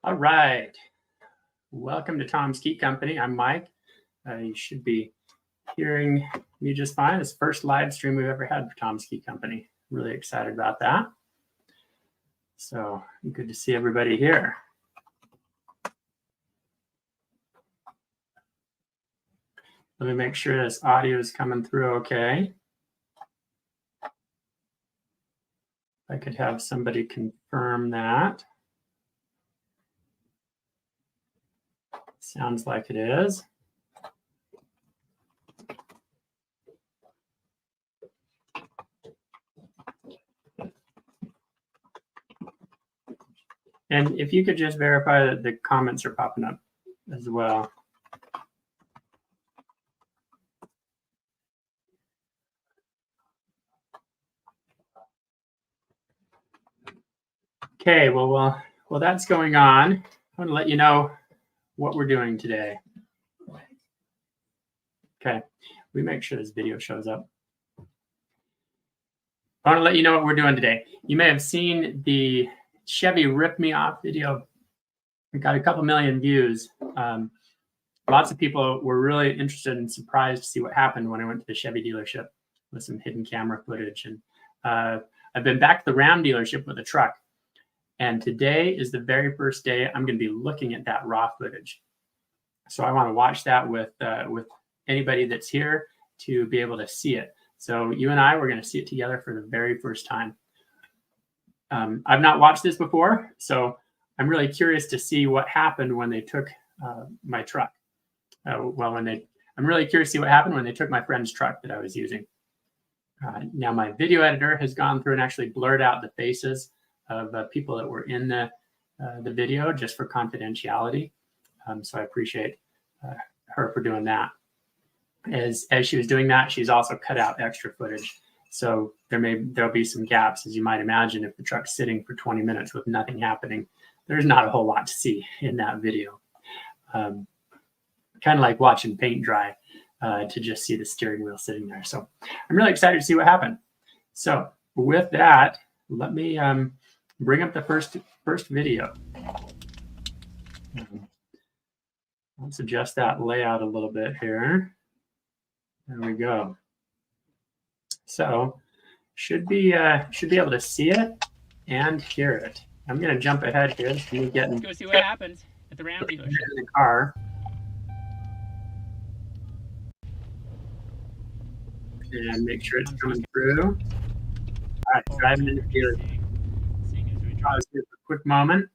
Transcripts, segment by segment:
All right. Welcome to Tom's Key Company. I'm Mike. You should be hearing me just fine. It's the first live stream we've ever had for Tom's Key Company. Really excited about that. So good to see everybody here. Let me make sure this audio is coming through okay. If I could have somebody confirm that. Sounds like it is. And if you could just verify that the comments are popping up as well. Okay, well, that's going on. I want to let you know what we're doing today. Okay, we make sure this video shows up. I want to let you know what we're doing today. You may have seen the Chevy Rip Me Off video. We got a couple million views. Lots of people were really interested and surprised to see what happened when I went to the Chevy dealership with some hidden camera footage. And I've been back to the Ram dealership with a truck. And today is the very first day I'm going to be looking at that raw footage. So I want to watch that with anybody that's here to be able to see it. So you and I, we're going to see it together for the very first time. I've not watched this before, so I'm really curious to see what happened when they took my truck. I'm really curious to see what happened when they took my friend's truck that I was using. Now my video editor has gone through and actually blurred out the faces of people that were in the video just for confidentiality. So I appreciate her for doing that. As she was doing that, she's also cut out extra footage. So there'll be some gaps, as you might imagine. If the truck's sitting for 20 minutes with nothing happening, there's not a whole lot to see in that video. Kind of like watching paint dry to just see the steering wheel sitting there. So I'm really excited to see what happened. So with that, let me bring up the first video. Let's adjust that layout a little bit here. There we go. So should be able to see it and hear it. I'm going to jump ahead here. Let's go see what happens at the Ram dealership. In the car. And make sure it's coming through. All right, driving into the dealership. Pause here for a quick moment.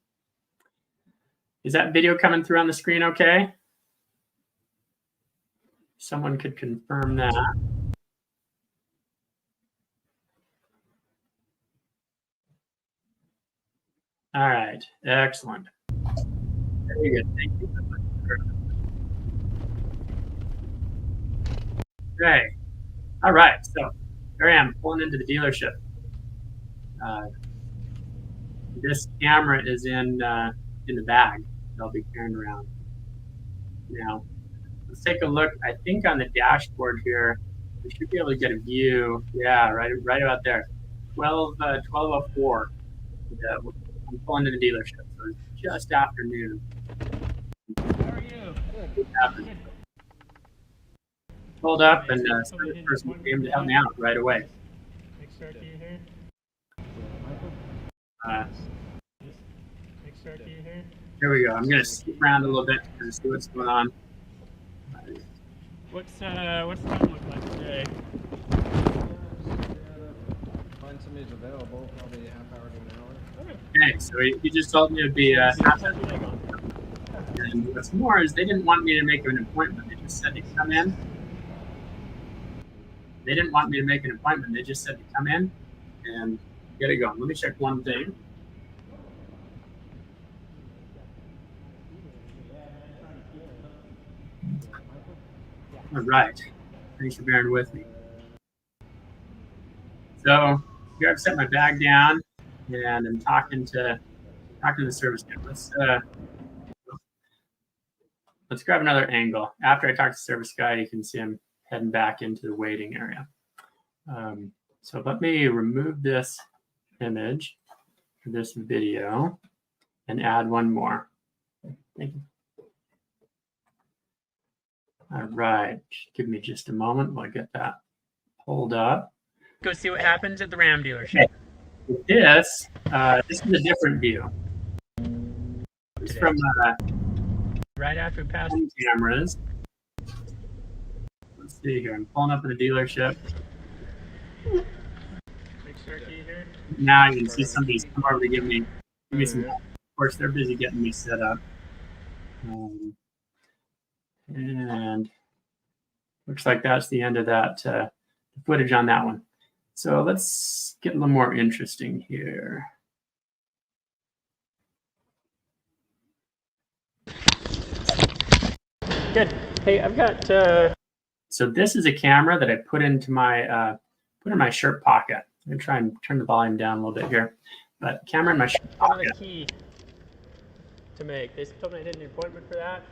Is that video coming through on the screen okay? Someone could confirm that. All right, excellent. Very good, thank you. Okay, all right, so here I am pulling into the dealership. This camera is in the bag that I'll be carrying around. Now, let's take a look. I think on the dashboard here, we should be able to get a view. Yeah, right about there. 12:04. I'm pulling into the dealership, so it's just after noon. How are you? Good. Pulled up, and the service person came to help me out right away. Here we go. I'm going to skip around a little bit to see what's going on. What's the time look like today? Find somebody's available, probably a half hour to an hour. Okay, so he just told me it'd be a half hour. And what's more is they didn't want me to make an appointment. They just said to come in. They didn't want me to make an appointment. They just said to come in and get it going. Let me check one thing. All right. Thanks for bearing with me. So here I've set my bag down and I'm talking to the service guy. Let's grab another angle. After I talk to the service guy, you can see him heading back into the waiting area. So let me remove this image, this video, and add one more. Thank you. All right, give me just a moment while I get that pulled up. Go see what happens at the Ram dealership. This is a different view. It's Today. from Right after we pass. cameras. Let's see here. I'm pulling up at the dealership. Big circuit here. Now you can see somebody's come over to give me some help. Of course, they're busy getting me set up. And looks like that's the end of that footage on that one. So let's get a little more interesting here. Good. Hey, I've got. So this is a camera that I put into my shirt pocket. I'm gonna try and turn the volume down a little bit here, but camera in my shirt pocket. A key to make. They told me I did an appointment for that.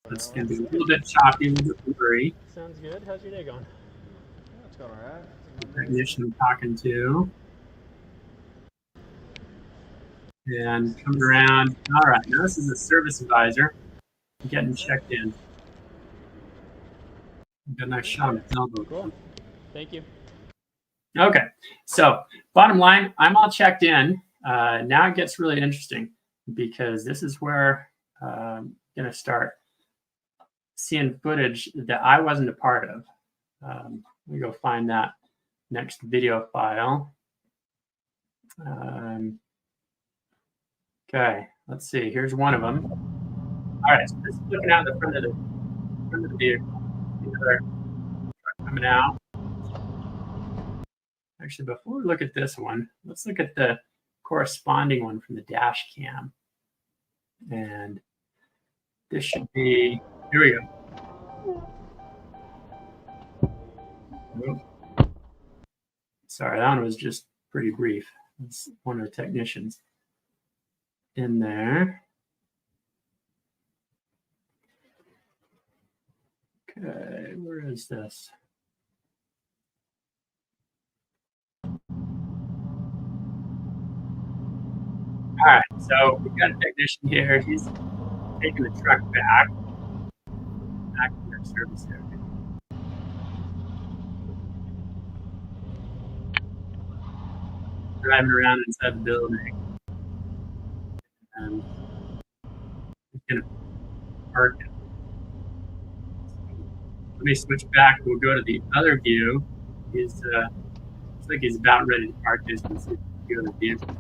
It's gonna be a little bit choppy, a little bit blurry. Sounds good. How's your day going? Yeah, it's going alright. Technician I'm talking to. And comes around. All right, now this is a service advisor. I'm getting checked in. Got a nice shot of his elbow. Cool. Thank you. Okay, so bottom line, I'm all checked in. Now it gets really interesting because this is where I'm going to start seeing footage that I wasn't a part of. Let me go find that next video file. Okay, let's see. Here's one of them. All right, so this is looking out the front of the vehicle. Another truck coming out. Actually, before we look at this one, let's look at the corresponding one from the dash cam. And this should be, here we go. Nope. Sorry, that one was just pretty brief. It's one of the technicians in there. Okay, where is this? All right, so we've got a technician here. He's taking the truck back to their service area. Driving around inside the building. And he's going to park it. Let me switch back. We'll go to the other view. Looks like he's about ready to park this. Let's see the other vehicle.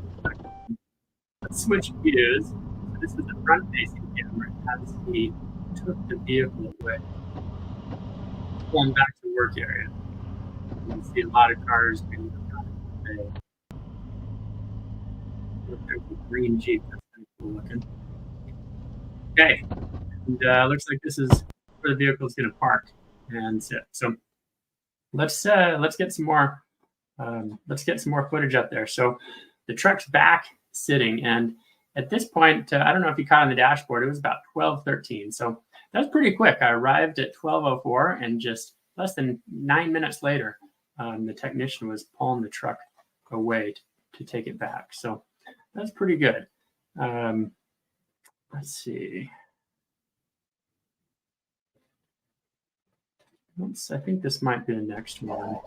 Let's switch views. So this is the front-facing camera. As he took the vehicle away, pulling back to the work area. You can see a lot of cars being out of the bay. Look, there's a green Jeep. That's pretty cool looking. Okay, and looks like this is where the vehicle is going to park and sit. So let's get some more footage up there. So the truck's back sitting, and at this point, I don't know if you caught on the dashboard, it was about 12:13. So that's pretty quick. I arrived at 12:04, and just less than 9 minutes later, the technician was pulling the truck away to take it back. So that's pretty good. Let's see. I think this might be the next one.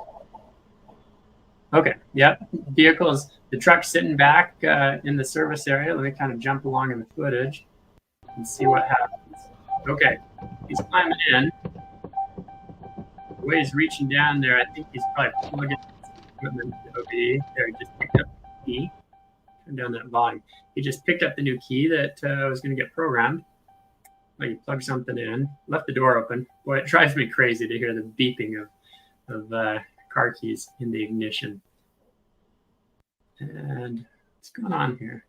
Okay, yep. The truck's sitting back in the service area. Let me kind of jump along in the footage and see what happens. Okay, he's climbing in. The way he's reaching down there, I think he's probably plugging equipment to OBD. There, he just picked up the key. Turn down that volume. He just picked up the new key that was going to get programmed. Like you plug something in, left the door open. Boy, it drives me crazy to hear the beeping of car keys in the ignition. And what's going on here?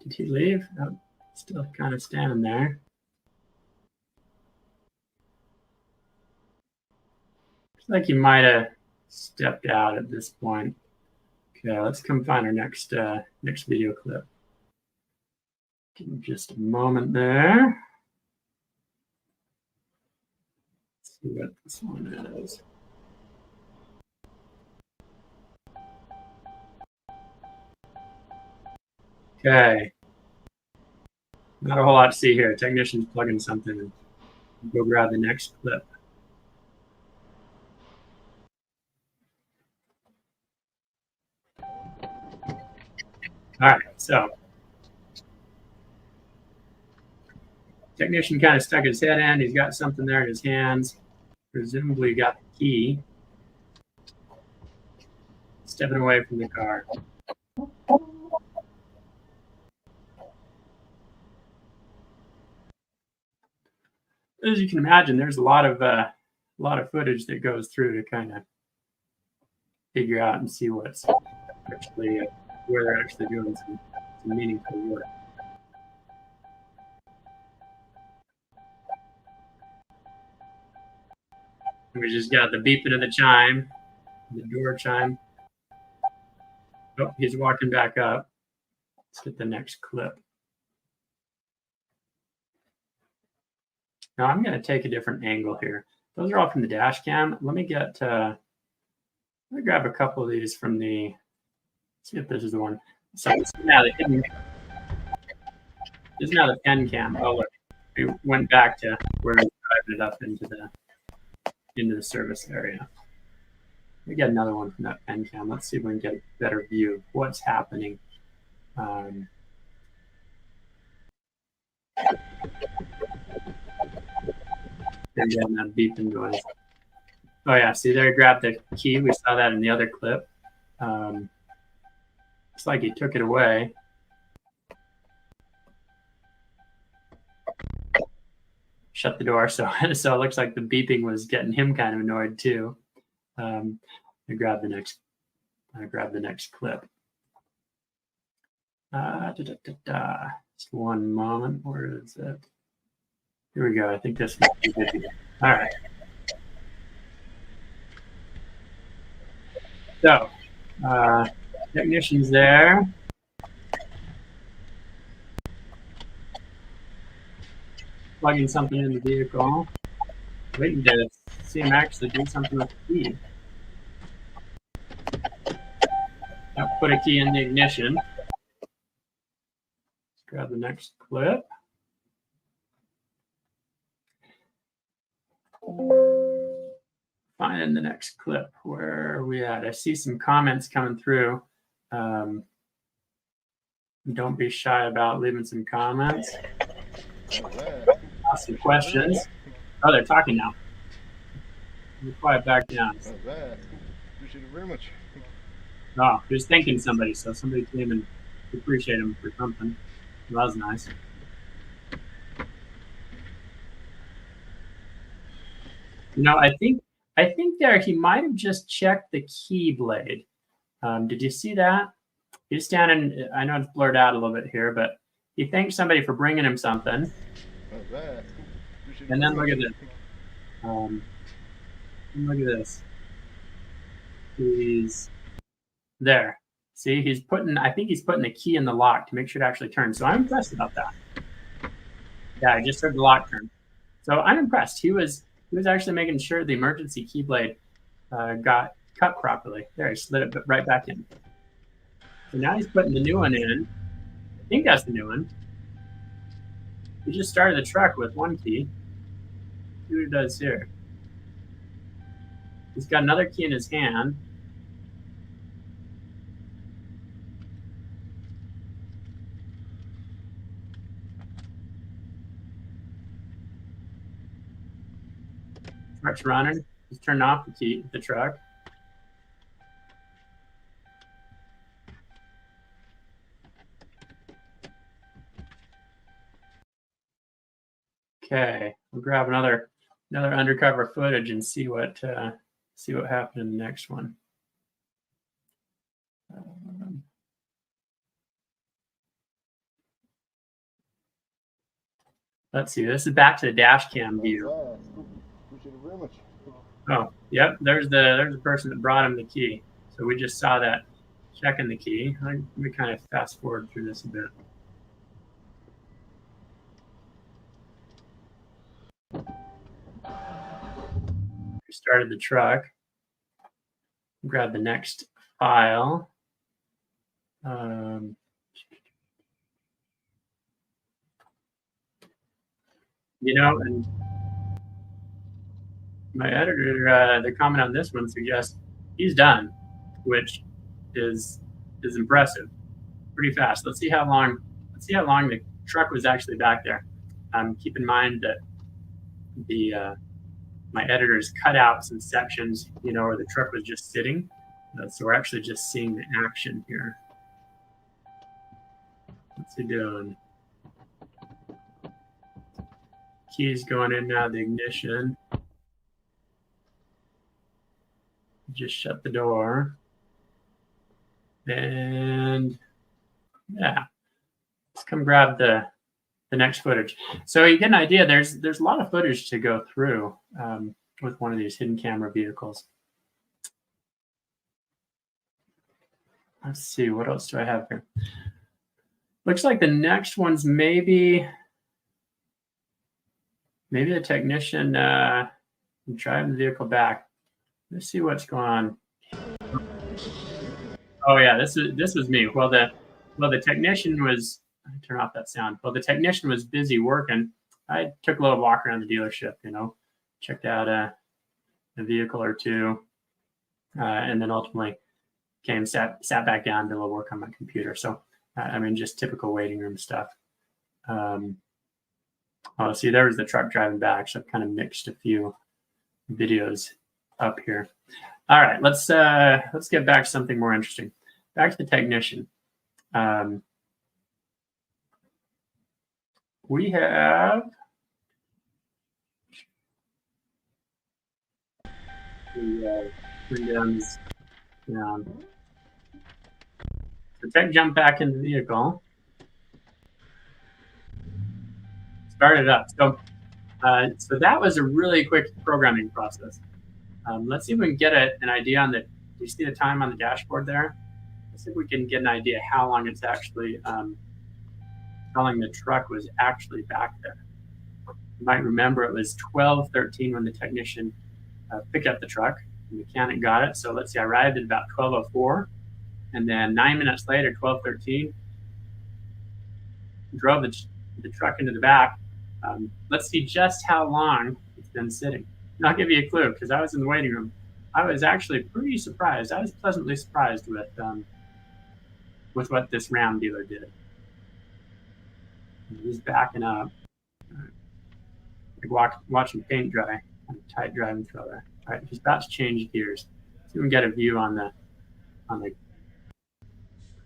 Did he leave? Oh, still kind of standing there. Looks like he might have stepped out at this point. Okay, let's come find our next video clip. Give me just a moment there. Let's see what this one is. Okay. Not a whole lot to see here. Technician's plugging something and go grab the next clip. All right, so technician kind of stuck his head in. He's got something there in his hands. Presumably got the key. Stepping away from the car. As you can imagine, there's a lot of footage that goes through to kind of figure out and see what's actually where they're actually doing some meaningful work. We just got the beeping of the chime, the door chime. Oh, he's walking back up. Let's get the next clip. Now I'm going to take a different angle here. Those are all from the dash cam. Let me grab a couple of these from the. See if this is the one. So this is now the pen cam. Oh look, we went back to where we driving it up into the service area. We get another one from that pen cam. Let's see if we can get a better view of what's happening. And then that beeping noise. Oh yeah, see there, he grabbed the key. We saw that in the other clip. Looks like he took it away. Shut the door, so it looks like the beeping was getting him kind of annoyed too. I grab the next clip. Just one moment. Where is it? Here we go. I think this might be good. All right. So, technician's there. Plugging something in the vehicle. Waiting to see him actually do something with the key. Now put a key in the ignition. Let's grab the next clip. Finding the next clip. Where are we at? I see some comments coming through. Don't be shy about leaving some comments. Ask some questions. Oh, they're talking now. Be quiet back down. Appreciate it very much. Oh, he was thanking somebody, so somebody came and appreciate him for something. That was nice. You know, I think there he might have just checked the key blade. Did you see that? He's standing. I know it's blurred out a little bit here, but he thanked somebody for bringing him something. And then look at this. Look at this. He's there. See, he's putting. I think he's putting the key in the lock to make sure it actually turns. So I'm impressed about that. Yeah, I just heard the lock turn. So I'm impressed. He was actually making sure the emergency key blade got cut properly. There, he slid it right back in. So now he's putting the new one in. I think that's the new one. He just started the truck with one key. See what he does here. He's got another key in his hand. Truck's running. He's turned off the truck. Okay, we'll grab another undercover footage and see what happened in the next one. Let's see. This is back to the dash cam view. Appreciate it very much. Oh, yep. There's the person that brought him the key. So we just saw that checking the key. Let me kind of fast forward through this a bit. We started the truck. Grab the next file. And my editor, the comment on this one suggests he's done, which is impressive. Pretty fast. Let's see how long the truck was actually back there. Keep in mind that my editors cut out some sections, where the truck was just sitting. So we're actually just seeing the action here. What's he doing? Keys going in now, the ignition. Just shut the door. And yeah, let's come grab the next footage. So you get an idea, there's a lot of footage to go through with one of these hidden camera vehicles. Let's see, what else do I have here? Looks like the next one's maybe the technician driving the vehicle back. Let's see what's going on. Oh yeah, this was me. Well, the technician was. Turn off that sound. Well, the technician was busy working. I took a little walk around the dealership. Checked out a vehicle or two, and then ultimately sat back down, did a little work on my computer. So, just typical waiting room stuff. Oh, see, there was the truck driving back. So I've kind of mixed a few videos up here. All right, let's get back to something more interesting. Back to the technician. We have bring down this down. So tech jumped back in the vehicle. Start it up. So that was a really quick programming process. Let's see if we can get an idea on the. Do you see the time on the dashboard there? Let's see if we can get an idea how long it's actually. How long the truck was actually back there. You might remember it was 12:13 when the technician picked up the truck. The mechanic got it. So let's see, I arrived at about 12:04, and then 9 minutes later, 12:13, drove the truck into the back. Let's see just how long it's been sitting. And I'll give you a clue because I was in the waiting room. I was actually pretty surprised. I was pleasantly surprised with what this Ram dealer did. He's backing up. Like watching paint dry on a tight driving trailer. All right, he's about to change gears. So we can get a view on the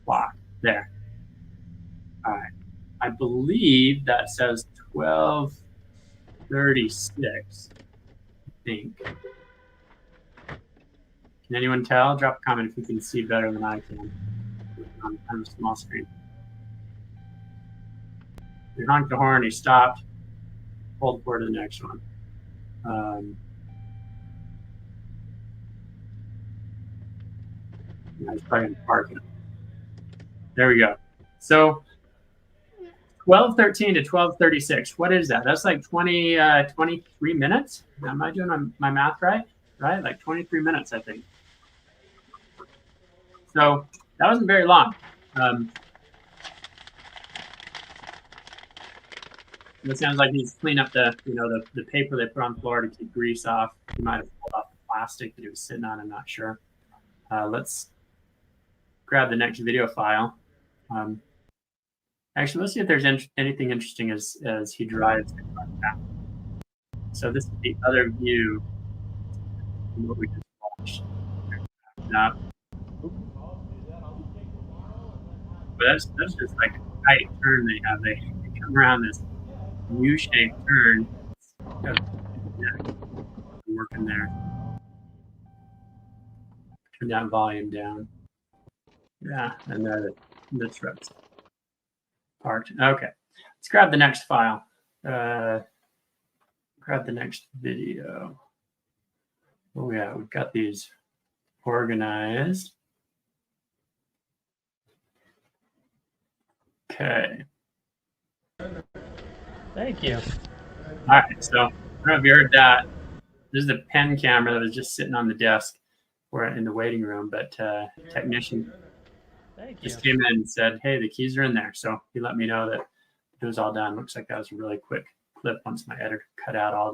clock there. All right, I believe that says 12:36. I think. Can anyone tell? Drop a comment if you can see better than I can on a small screen. He honked the horn, he stopped, pulled forward to the next one. He's probably going to park it. There we go. So 12:13 to 12:36. What is that? That's like 23 minutes. Am I doing my math right? Right? Like 23 minutes, I think. So that wasn't very long. It sounds like he's cleaning up the paper they put on the floor to keep grease off. He might have pulled off the plastic that he was sitting on. I'm not sure. Let's grab the next video file. Actually, let's see if there's anything interesting as he drives the car back. So this is the other view from what we just watched. But that's just like a tight turn they have. They come around this U-shaped turn. Working there. Turn that volume down. Yeah, and the truck's parked. Okay, let's grab the next file. Grab the next video. Oh yeah, we've got these organized. Okay. Thank you. All right, so I don't know if you heard that. This is the pen camera that was just sitting on the desk or in the waiting room, but technician just came in and said, hey, the keys are in there. So he let me know that it was all done. Looks like that was a really quick clip once my editor cut out all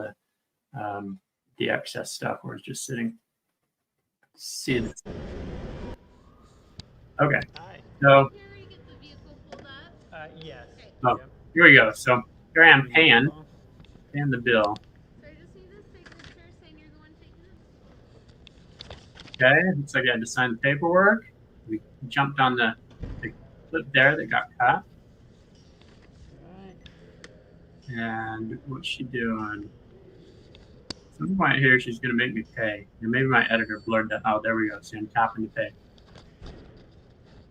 the excess stuff where it's just sitting. See this? Okay, Hi. so You already get the vehicle pulled up? Yes. Okay. oh, here we go. So here I am paying the bill. So I just need this signature saying you're the one taking it. Okay, looks like I had to sign the paperwork. We jumped on the clip there that got cut. And what's she doing? Some point here, she's going to make me pay. And maybe my editor blurred that. Oh, there we go. See, I'm tapping to pay.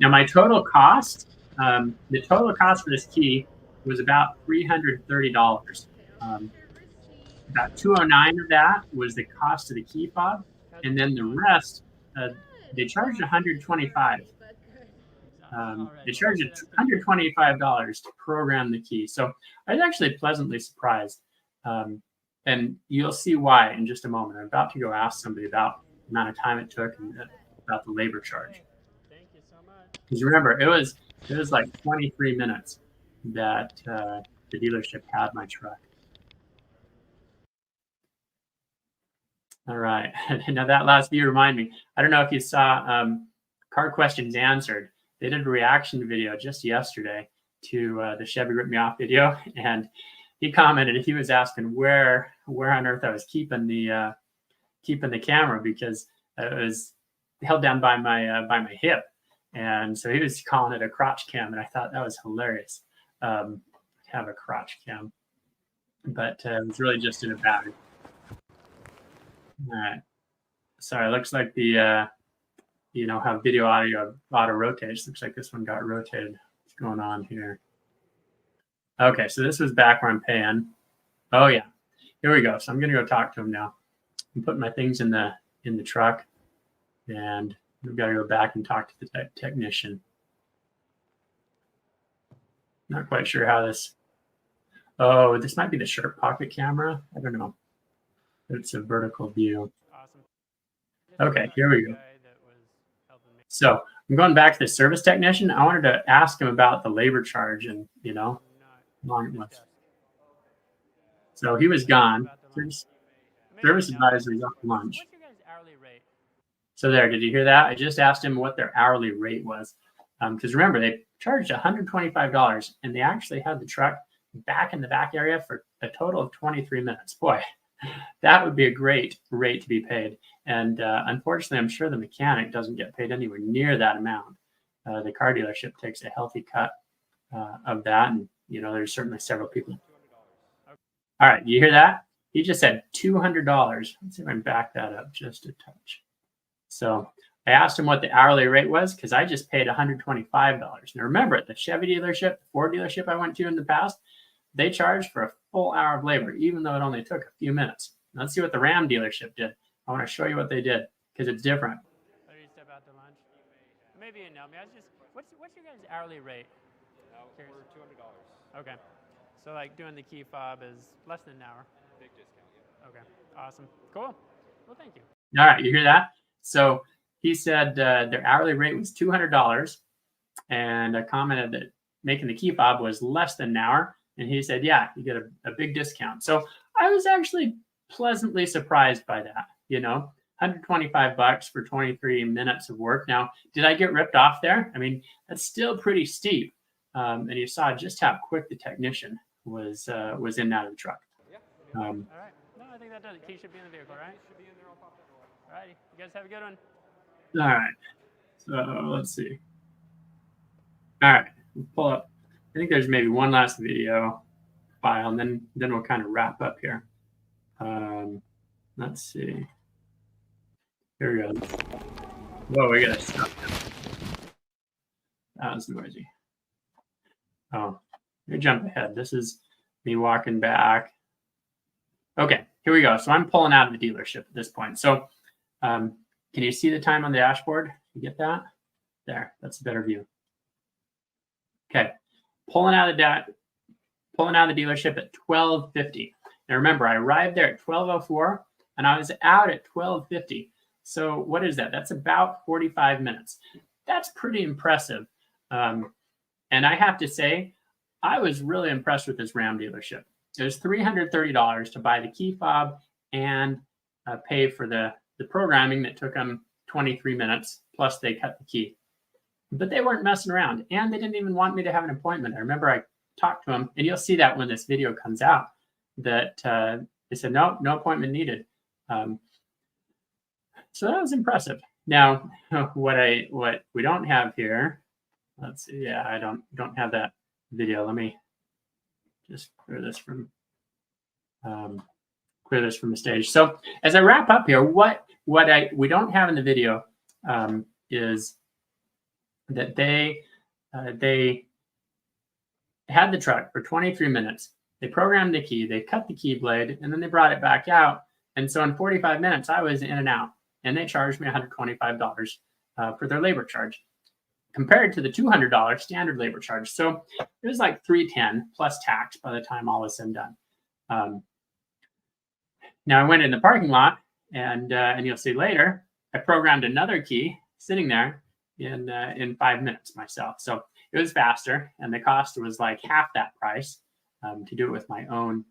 Now, my total cost, the total cost for this key was about $330. About $209 of that was the cost of the key fob. And then the rest, they charged $125. They charged $125 to program the key. So I was actually pleasantly surprised. And you'll see why in just a moment. I'm about to go ask somebody about the amount of time it took and about the labor charge. Thank you so much. Because remember, it was like 23 minutes that the dealership had my truck. All right. Now that last view reminded me. I don't know if you saw Car Questions Answered. They did a reaction video just yesterday to the Chevy Rip Me Off video, and he commented he was asking where on earth I was keeping the camera because it was held down by my hip, and so he was calling it a crotch cam, and I thought that was hilarious. Have a crotch cam, but it was really just in a battery. All right. Sorry, looks like the how video audio auto rotates. Looks like this one got rotated. What's going on here? Okay, so this was back where I'm paying. Oh yeah, here we go. So I'm gonna go talk to him now. I'm putting my things in the truck, and we've got to go back and talk to the technician. Not quite sure how this. Oh, this might be the Sharp Pocket camera. I don't know. It's a vertical view. Awesome. Okay, here we go. So I'm going back to the service technician. I wanted to ask him about the labor charge and, how long it was. So he was gone. Service advisor is off lunch. What's your guys' hourly rate? So there, did you hear that? I just asked him what their hourly rate was. Because remember, they charged $125 and they actually had the truck back in the back area for a total of 23 minutes. Boy, that would be a great rate to be paid. And unfortunately, I'm sure the mechanic doesn't get paid anywhere near that amount. The car dealership takes a healthy cut of that. And, there's certainly several people. All right, you hear that? He just said $200. Let's see if I can back that up just a touch. So I asked him what the hourly rate was because I just paid $125. Now remember, at the Chevy dealership, the Ford dealership I went to in the past, they charged for a full hour of labor, even though it only took a few minutes. Let's see what the Ram dealership did. I want to show you what they did because it's different. Are you step out to lunch? Maybe you know me. What's your guys' hourly rate? We're $200. Okay. So like doing the key fob is less than an hour. Big discount, yeah. Okay. Awesome. Cool. Well, thank you. All right, you hear that? So he said their hourly rate was $200, and I commented that making the key fob was less than an hour, and he said, yeah, you get a big discount. So I was actually pleasantly surprised by that. $125 for 23 minutes of work. Now, did I get ripped off there? I mean, that's still pretty steep. And you saw just how quick the technician was in and out of the truck. Yeah. All right. No, I think that does it. Key should be in the vehicle, right? Should be in there. I'll pop that door. All righty. You guys have a good one. All right. So let's see. All right. We'll pull up. I think there's maybe one last video file, and then we'll kind of wrap up here. Let's see. Here we go. Whoa, we gotta stop. That was noisy. Oh, let me jump ahead. This is me walking back. Okay, here we go. So I'm pulling out of the dealership at this point. So can you see the time on the dashboard? You get that? There, that's a better view. Okay, pulling out of the dealership at 12:50. Now remember, I arrived there at 12:04 and I was out at 12:50. So what is that? That's about 45 minutes. That's pretty impressive. And I have to say, I was really impressed with this Ram dealership. it was $330 to buy the key fob and pay for the programming that took them 23 minutes, plus they cut the key. But they weren't messing around, and they didn't even want me to have an appointment. I remember I talked to them, and you'll see that when this video comes out, that they said, no appointment needed. So that was impressive. Now, what we don't have here, let's see, yeah, I don't have that video. Let me just clear this from the stage. So as I wrap up here, what we don't have in the video is that they had the truck for 23 minutes. They programmed the key, they cut the key blade, and then they brought it back out. And so in 45 minutes, I was in and out, and they charged me $125 for their labor charge, compared to the $200 standard labor charge. So it was like $310 plus tax by the time all was said and done. Now I went in the parking lot, and you'll see later, I programmed another key sitting there in 5 minutes myself. So it was faster, and the cost was like half that price to do it with my own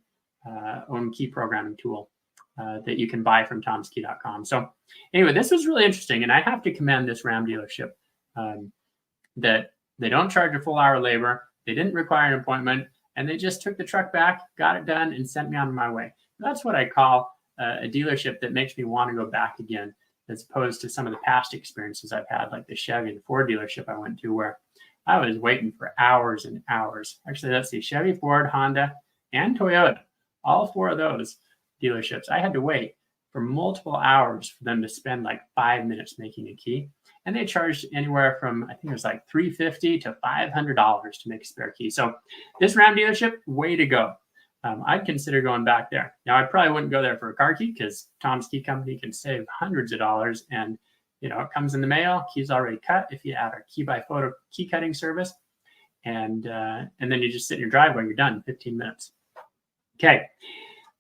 key programming tool that you can buy from tomskey.com. So anyway, this was really interesting, and I have to commend this Ram dealership that they don't charge a full hour labor. They didn't require an appointment, and they just took the truck back, got it done, and sent me on my way. That's what I call a dealership that makes me want to go back again, as opposed to some of the past experiences I've had, like the Chevy and Ford dealership I went to, where I was waiting for hours and hours. Actually, let's see, Chevy, Ford, Honda, and Toyota, all four of those dealerships, I had to wait for multiple hours for them to spend like 5 minutes making a key. And they charged anywhere from, I think it was like $350 to $500 to make a spare key. So this Ram dealership, way to go. I'd consider going back there. Now, I probably wouldn't go there for a car key, because Tom's Key Company can save hundreds of dollars, and it comes in the mail. Key's already cut if you add our key by photo key cutting service, and then you just sit in your driveway. You're done in 15 minutes. Okay,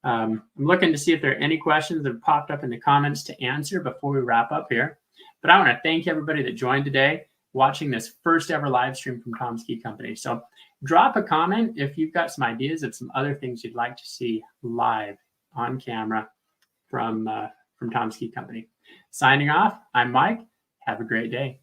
I'm looking to see if there are any questions that have popped up in the comments to answer before we wrap up here. But I want to thank everybody that joined today, watching this first ever live stream from Tom's Key Company. So drop a comment if you've got some ideas of some other things you'd like to see live on camera from Tom's Key Company. Signing off, I'm Mike. Have a great day.